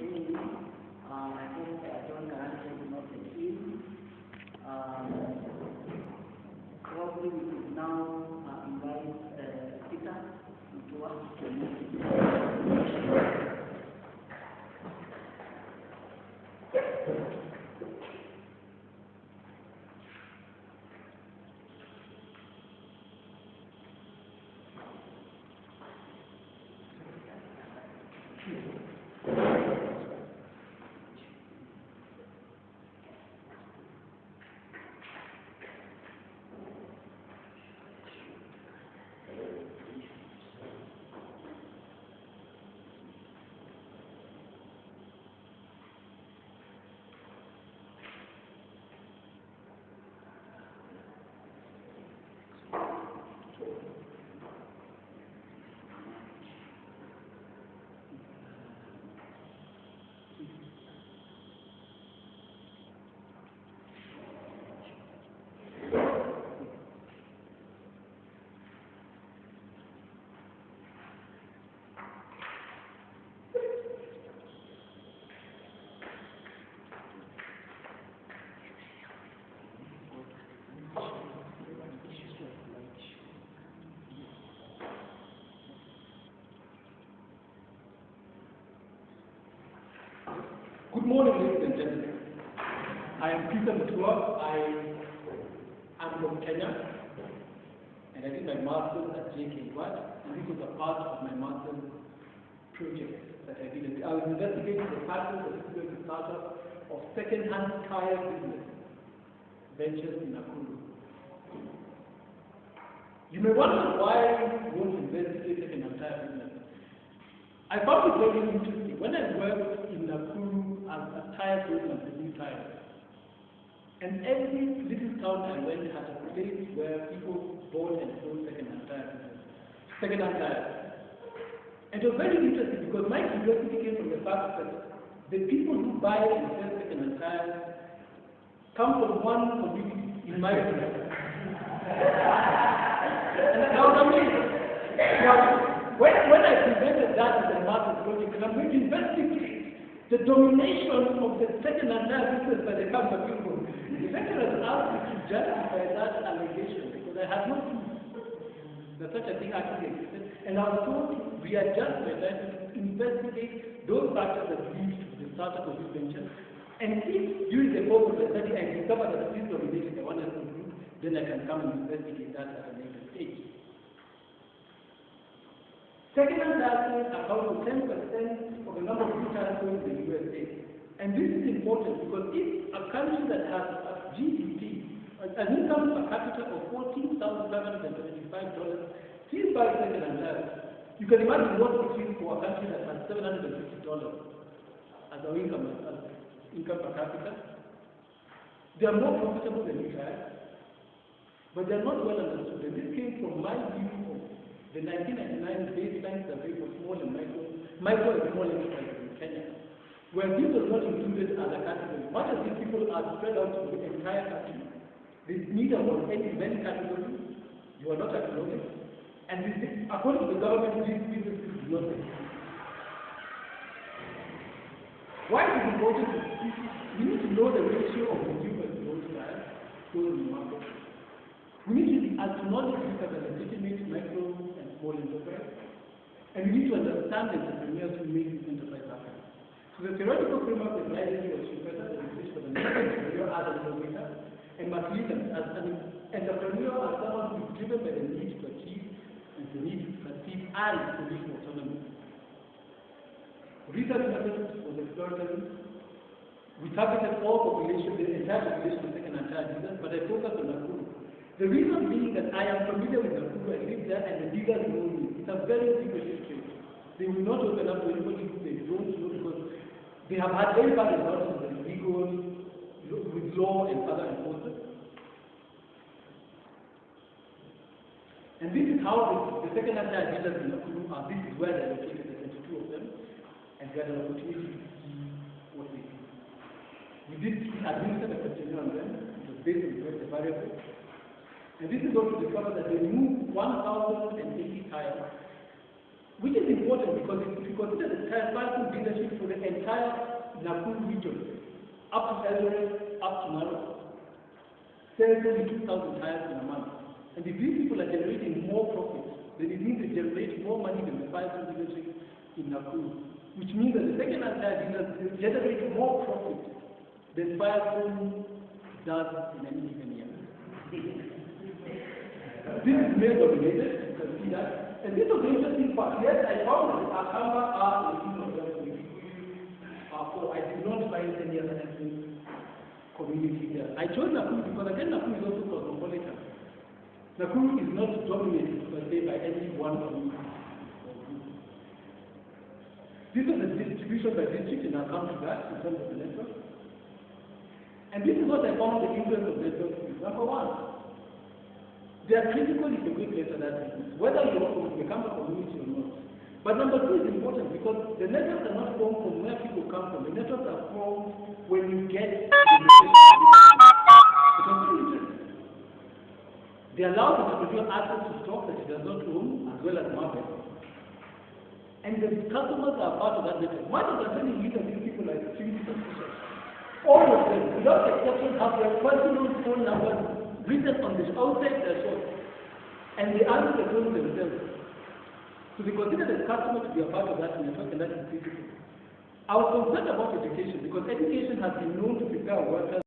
tuning in. I hope John Garanti is not the team. Probably we could now invite Peter Mutua to Good morning, ladies and gentlemen. I am Peter Mutua. I am from Kenya, and I did my master's at JKY, and this was a part of my master's project that I did. I was investigating the factors that is going to start up of second-hand tire business ventures in Nakuru. You may wonder why you want to investigate second-hand tire business. I found it very interesting. When I worked in Nakuru as a tire salesman for new tires, and every little town I went had a place where people bought and sold second-hand tires. And it was very interesting because my curiosity came from the fact that the people who buy and sell second-hand tires come from one community in my community. And I was amazed. Now, when I presented that as a master's project, and I'm going to investigate the domination of the second-hand tire business by the Kamba people, the lecturers asked me to justify that allegation because I had no proof that such a thing actually existed, and I was told to readjust my life to investigate those factors that lead to the startup of this venture. And if during the course of the study I discover that this domination I want to improve, then I can come and investigate that at a later stage. Second-hand tires account for 10% of the number of new tires sold in the USA. And this is important because if a country that has a GDP, an income per capita of $14,575, still buys second-hand tires, you can imagine what it is for a country that has $750 as our income per capita. They are more profitable than new tires, but they are not well understood. And this came from my view of the 1999 baseline survey for small and micro and small enterprises in Kenya, where this was not included as a category. Much as these people are spread out to the entire country, there's neither was any many categories, you are not acknowledged, and according to the government, these businesses do not exist. Why is it important? We need to know the ratio of consumers to those tires sold in the market. We need to acknowledge this as a legitimate micro and small enterprise, and we need to understand the entrepreneurs who make this enterprise happen. So the theoretical framework of liability was presented and used for the entrepreneur as an innovator, and McLean as an entrepreneur as someone who is driven by the need to achieve and the need to succeed and produce autonomy. Research methods was exploratory. We targeted all population, the entire population of second-hand tire users, but I focused on Nakuru. The reason being that I am familiar with Nakuru, I live there, and the dealers know me. It's a very secretive place. They will not open up to anybody who they don't know because they have had very bad results with the legal, with law and other enforcement. And this is how the second-hand tire dealers in Nakuru are. This is where they're located, the 22 of them, and they had an opportunity to see what they do. We did administer the questionnaire on them. It was based on the variables. And this is also discovered that they moved 1,080 tires, which is important because if you consider the tire parking dealership for the entire entire Nakuru region, up to Eldoret, up to Narok, sells only 2,000 tires in a month. And if these people are generating more profit, then it means they generate more money than the Firestone dealership in Nakuru. Which means that the second-hand tire dealers generate more profit than Firestone does in any given year. This is male dominated, you can see that. And this was the interesting part. Yes, I found that Akamba are a team of them. I did not find any other ethnic community there. I chose Nakuru because again Nakuru is also cosmopolitan. Nakuru is not dominated per se by any one community. This is the distribution by district, and I'll come to that in terms of the network. And this is what I found the influence of networks is. Number one, they are critical if a good place for that business, whether you want to become a community or not. But number two is important because the networks are not formed from where people come from. The networks are formed when you get they allow the entrepreneur access to stock that he does not own as well as market. And the customers are part of that network. Why does I meet these people like extremely suspicious? All of them, without exception, have their personal phone numbers written on the outside their shop. And they answer the phone themselves. So they consider the customer to be a part of that network, and that is critical. I was concerned about education because education has been known to prepare workers